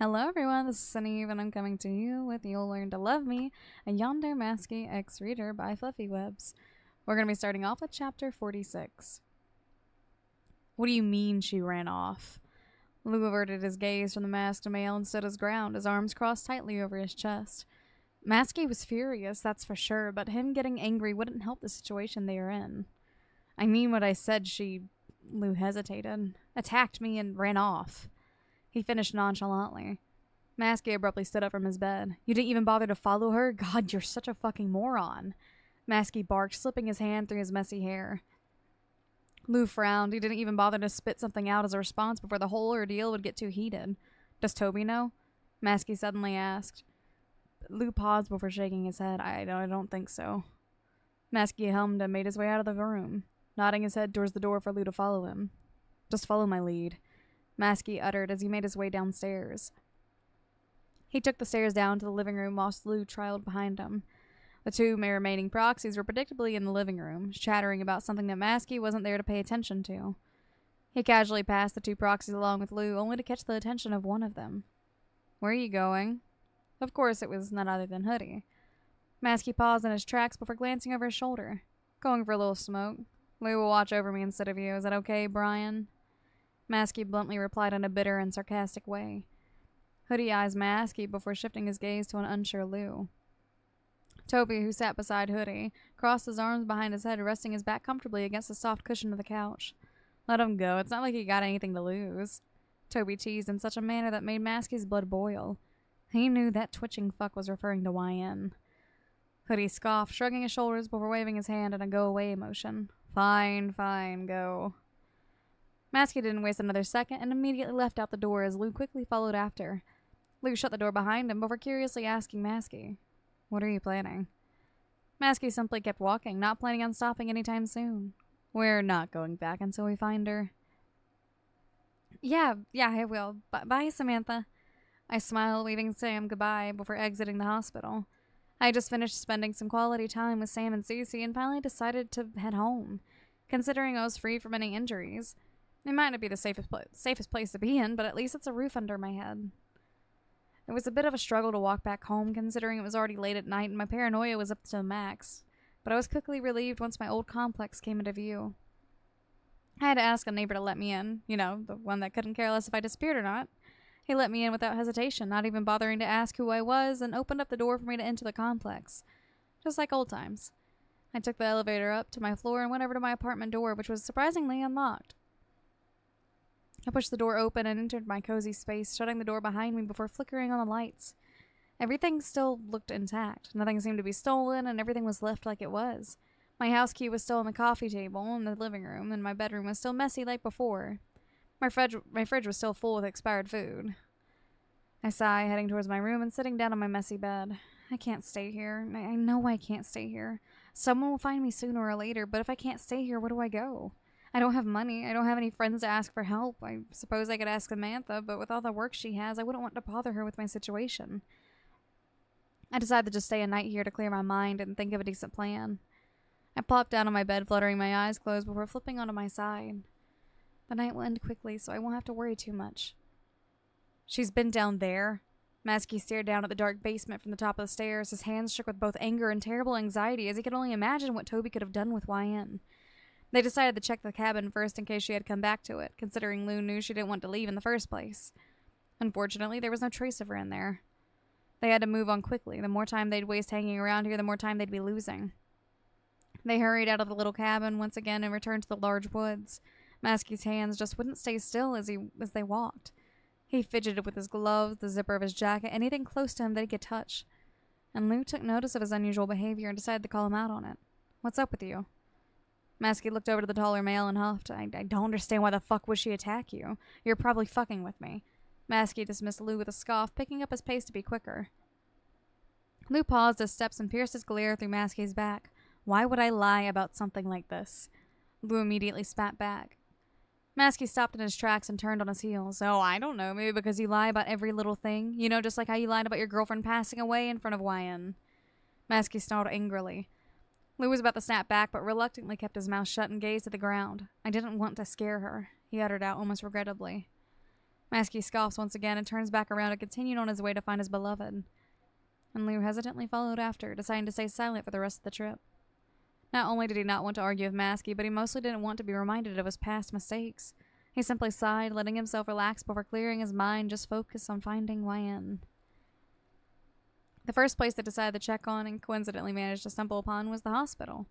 Hello everyone, this is Sunny and I'm coming to you with You'll Learn to Love Me, a Yandere Masky X Reader by FluffyWubs. We're going to be starting off with chapter 46. What do you mean she ran off? Lou averted his gaze from the masked male and stood his ground, his arms crossed tightly over his chest. Masky was furious, that's for sure, but him getting angry wouldn't help the situation they were in. I mean what I said, Lou hesitated, attacked me and ran off. He finished nonchalantly. Masky abruptly stood up from his bed. You didn't even bother to follow her? God, you're such a fucking moron. Masky barked, slipping his hand through his messy hair. Lou frowned. He didn't even bother to spit something out as a response before the whole ordeal would get too heated. Does Toby know? Masky suddenly asked. Lou paused before shaking his head. I don't think so. Masky hummed and made his way out of the room, nodding his head towards the door for Lou to follow him. Just follow my lead, Masky uttered as he made his way downstairs. He took the stairs down to the living room whilst Lou trailed behind him. The two remaining proxies were predictably in the living room, chattering about something that Masky wasn't there to pay attention to. He casually passed the two proxies along with Lou, only to catch the attention of one of them. Where are you going? Of course it was none other than Hoodie. Masky paused in his tracks before glancing over his shoulder. Going for a little smoke. Lou will watch over me instead of you. Is that okay, Brian? Masky bluntly replied in a bitter and sarcastic way. Hoodie eyes Masky before shifting his gaze to an unsure Lou. Toby, who sat beside Hoodie, crossed his arms behind his head, resting his back comfortably against the soft cushion of the couch. Let him go. It's not like he got anything to lose. Toby teased in such a manner that made Masky's blood boil. He knew that twitching fuck was referring to YN. Hoodie scoffed, shrugging his shoulders before waving his hand in a go-away motion. Fine, go. Masky didn't waste another second and immediately left out the door as Lou quickly followed after. Lou shut the door behind him before curiously asking Masky, What are you planning? Masky simply kept walking, not planning on stopping anytime soon. We're not going back until we find her. Yeah, I will. Bye, Samantha. I smiled, waving Sam goodbye before exiting the hospital. I had just finished spending some quality time with Sam and Cece and finally decided to head home, considering I was free from any injuries. It might not be the safest place to be in, but at least it's a roof under my head. It was a bit of a struggle to walk back home, considering it was already late at night and my paranoia was up to the max, but I was quickly relieved once my old complex came into view. I had to ask a neighbor to let me in, the one that couldn't care less if I disappeared or not. He let me in without hesitation, not even bothering to ask who I was, and opened up the door for me to enter the complex. Just like old times. I took the elevator up to my floor and went over to my apartment door, which was surprisingly unlocked. I pushed the door open and entered my cozy space, shutting the door behind me before flickering on the lights. Everything still looked intact. Nothing seemed to be stolen, and everything was left like it was. My house key was still on the coffee table in the living room, and my bedroom was still messy like before. My fridge was still full with expired food. I sighed, heading towards my room and sitting down on my messy bed. I can't stay here. I know I can't stay here. Someone will find me sooner or later, but if I can't stay here, where do I go? I don't have money. I don't have any friends to ask for help. I suppose I could ask Samantha, but with all the work she has, I wouldn't want to bother her with my situation. I decided to just stay a night here to clear my mind and think of a decent plan. I plopped down on my bed, fluttering my eyes closed before flipping onto my side. The night will end quickly, so I won't have to worry too much. She's been down there. Masky stared down at the dark basement from the top of the stairs, his hands shook with both anger and terrible anxiety as he could only imagine what Toby could have done with YN. They decided to check the cabin first in case she had come back to it, considering Lou knew she didn't want to leave in the first place. Unfortunately, there was no trace of her in there. They had to move on quickly. The more time they'd waste hanging around here, the more time they'd be losing. They hurried out of the little cabin once again and returned to the large woods. Masky's hands just wouldn't stay still as they walked. He fidgeted with his gloves, the zipper of his jacket, anything close to him that he could touch. And Lou took notice of his unusual behavior and decided to call him out on it. What's up with you? Masky looked over to the taller male and huffed. I don't understand why the fuck would she attack you. You're probably fucking with me. Masky dismissed Lou with a scoff, picking up his pace to be quicker. Lou paused his steps and pierced his glare through Masky's back. Why would I lie about something like this? Lou immediately spat back. Masky stopped in his tracks and turned on his heels. Oh, I don't know, maybe because you lie about every little thing. Just like how you lied about your girlfriend passing away in front of YN. Masky snarled angrily. Lou was about to snap back, but reluctantly kept his mouth shut and gazed at the ground. I didn't want to scare her, he uttered out almost regrettably. Masky scoffs once again and turns back around and continued on his way to find his beloved. And Lou hesitantly followed after, deciding to stay silent for the rest of the trip. Not only did he not want to argue with Masky, but he mostly didn't want to be reminded of his past mistakes. He simply sighed, letting himself relax before clearing his mind, just focused on finding Yan. The first place they decided to check on and coincidentally managed to stumble upon was the hospital.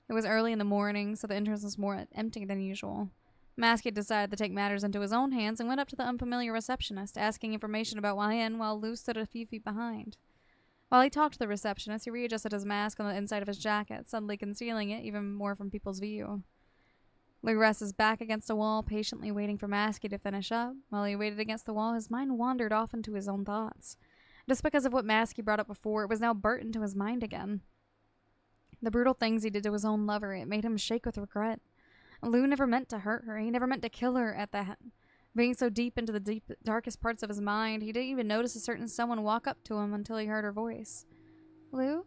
It was early in the morning, so the entrance was more empty than usual. Masky decided to take matters into his own hands and went up to the unfamiliar receptionist, asking information about Yan while Lou stood a few feet behind. While he talked to the receptionist, he readjusted his mask on the inside of his jacket, suddenly concealing it even more from people's view. Lou rested his back against a wall, patiently waiting for Masky to finish up. While he waited against the wall, his mind wandered off into his own thoughts. Just because of what Masky brought up before, it was now burnt into his mind again. The brutal things he did to his own lover, it made him shake with regret. Lou never meant to hurt her. He never meant to kill her at that. Being so deep into the darkest parts of his mind, he didn't even notice a certain someone walk up to him until he heard her voice. Lou?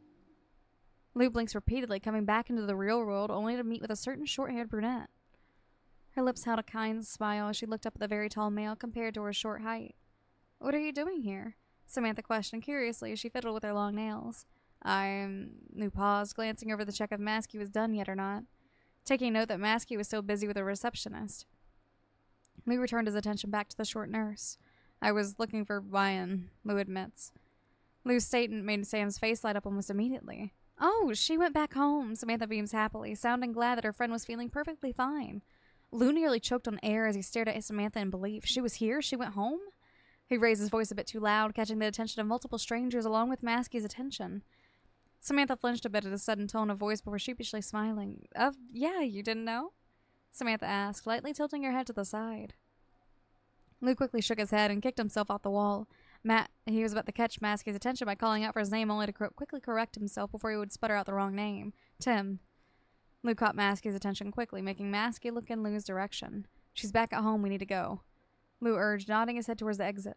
Lou blinks repeatedly, coming back into the real world, only to meet with a certain short-haired brunette. Her lips held a kind smile as she looked up at the very tall male compared to her short height. What are you doing here? Samantha questioned curiously as she fiddled with her long nails. Lou paused, glancing over the check if Masky was done yet or not, taking note that Masky was still busy with a receptionist. Lou returned his attention back to the short nurse. I was looking for Yan, Lou admits. Lou's statement made Sam's face light up almost immediately. Oh, she went back home, Samantha beams happily, sounding glad that her friend was feeling perfectly fine. Lou nearly choked on air as he stared at Samantha in belief. She was here? She went home? He raised his voice a bit too loud, catching the attention of multiple strangers along with Masky's attention. Samantha flinched a bit at his sudden tone of voice before sheepishly smiling. Yeah, you didn't know? Samantha asked, lightly tilting her head to the side. Lou quickly shook his head and kicked himself off the wall. He was about to catch Masky's attention by calling out for his name, only to quickly correct himself before he would sputter out the wrong name. Tim. Lou caught Masky's attention quickly, making Masky look in Lou's direction. She's back at home, we need to go. Lou urged, nodding his head towards the exit.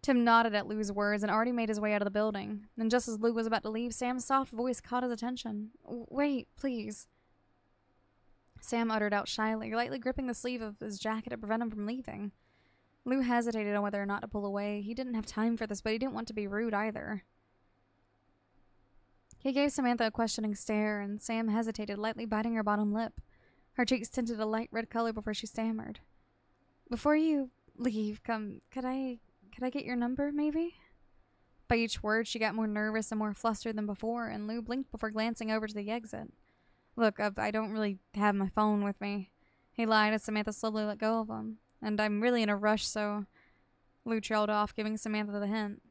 Tim nodded at Lou's words and already made his way out of the building. And just as Lou was about to leave, Sam's soft voice caught his attention. Wait, please. Sam uttered out shyly, lightly gripping the sleeve of his jacket to prevent him from leaving. Lou hesitated on whether or not to pull away. He didn't have time for this, but he didn't want to be rude either. He gave Samantha a questioning stare, and Sam hesitated, lightly biting her bottom lip. Her cheeks tinted a light red color before she stammered. Before you leave, could I get your number, maybe? By each word, she got more nervous and more flustered than before, and Lou blinked before glancing over to the exit. Look, I don't really have my phone with me, he lied as Samantha slowly let go of him. And I'm really in a rush, so... Lou trailed off, giving Samantha the hint.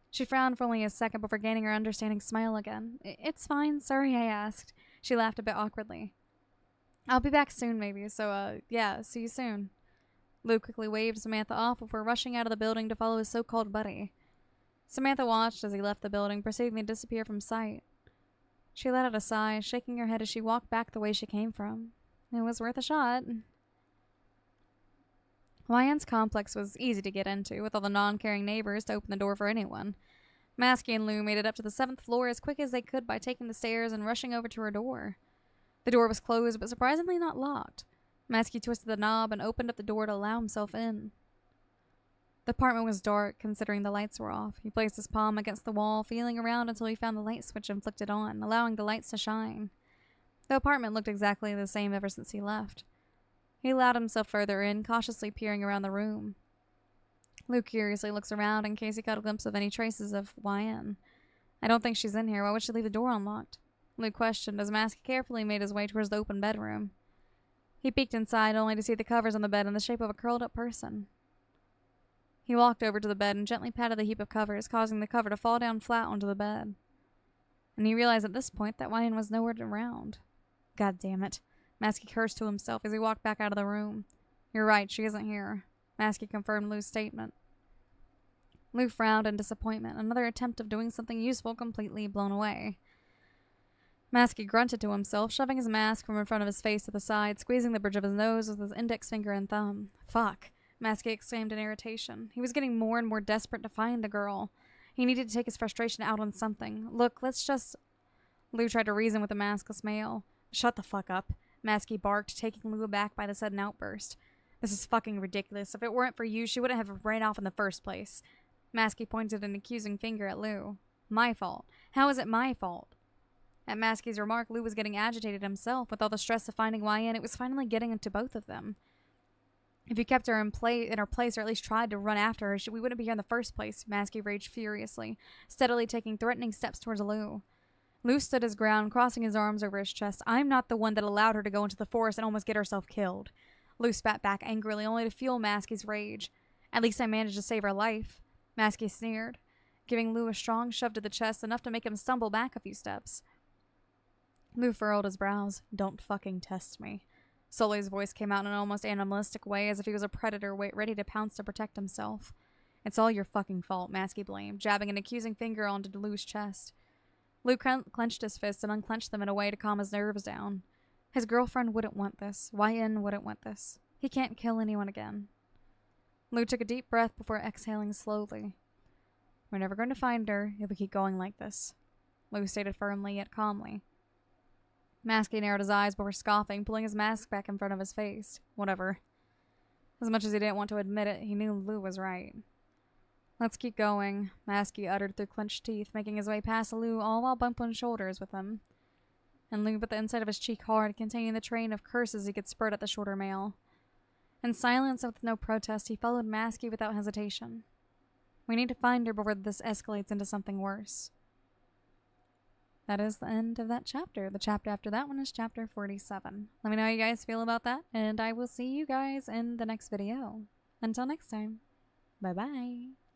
She frowned for only a second before gaining her understanding smile again. It's fine, sorry I asked. She laughed a bit awkwardly. I'll be back soon, maybe, so, yeah, see you soon. Lou quickly waved Samantha off before rushing out of the building to follow his so-called buddy. Samantha watched as he left the building, proceeding to disappear from sight. She let out a sigh, shaking her head as she walked back the way she came from. It was worth a shot. Yan's complex was easy to get into, with all the non-caring neighbors to open the door for anyone. Masky and Lou made it up to the 7th floor as quick as they could by taking the stairs and rushing over to her door. The door was closed, but surprisingly not locked. Masky twisted the knob and opened up the door to allow himself in. The apartment was dark, considering the lights were off. He placed his palm against the wall, feeling around until he found the light switch and flicked it on, allowing the lights to shine. The apartment looked exactly the same ever since he left. He allowed himself further in, cautiously peering around the room. Lou curiously looks around in case he caught a glimpse of any traces of Yan. I don't think she's in here. Why would she leave the door unlocked? Lou questioned as Masky carefully made his way towards the open bedroom. He peeked inside only to see the covers on the bed in the shape of a curled-up person. He walked over to the bed and gently patted the heap of covers, causing the cover to fall down flat onto the bed. And he realized at this point that Yan was nowhere around. God damn it. Masky cursed to himself as he walked back out of the room. You're right, she isn't here. Masky confirmed Lou's statement. Lou frowned in disappointment, another attempt of doing something useful completely blown away. Masky grunted to himself, shoving his mask from in front of his face to the side, squeezing the bridge of his nose with his index finger and thumb. Fuck, Masky exclaimed in irritation. He was getting more and more desperate to find the girl. He needed to take his frustration out on something. Look, let's just... Lou tried to reason with the maskless male. Shut the fuck up, Masky barked, taking Lou aback by the sudden outburst. This is fucking ridiculous. If it weren't for you, she wouldn't have ran off in the first place. Masky pointed an accusing finger at Lou. My fault. How is it my fault? At Masky's remark, Lou was getting agitated himself. With all the stress of finding YN, it was finally getting into both of them. If you kept her in her place, or at least tried to run after her, we wouldn't be here in the first place, Masky raged furiously, steadily taking threatening steps towards Lou. Lou stood his ground, crossing his arms over his chest. I'm not the one that allowed her to go into the forest and almost get herself killed. Lou spat back angrily, only to fuel Masky's rage. At least I managed to save her life. Masky sneered, giving Lou a strong shove to the chest, enough to make him stumble back a few steps. Lou furrowed his brows. Don't fucking test me. Sully's voice came out in an almost animalistic way, as if he was a predator ready to pounce to protect himself. It's all your fucking fault, Masky blamed, jabbing an accusing finger onto Lou's chest. Lou clenched his fists and unclenched them in a way to calm his nerves down. His girlfriend wouldn't want this. YN wouldn't want this. He can't kill anyone again. Lou took a deep breath before exhaling slowly. We're never going to find her if we keep going like this, Lou stated firmly yet calmly. Masky narrowed his eyes before scoffing, pulling his mask back in front of his face. Whatever. As much as he didn't want to admit it, he knew Lou was right. Let's keep going, Masky uttered through clenched teeth, making his way past Lou, all while bumping shoulders with him. And Lou bit the inside of his cheek hard, containing the train of curses he could spurt at the shorter male. In silence and with no protest, he followed Masky without hesitation. We need to find her before this escalates into something worse. That is the end of that chapter. The chapter after that one is chapter 47. Let me know how you guys feel about that, and I will see you guys in the next video. Until next time, bye-bye.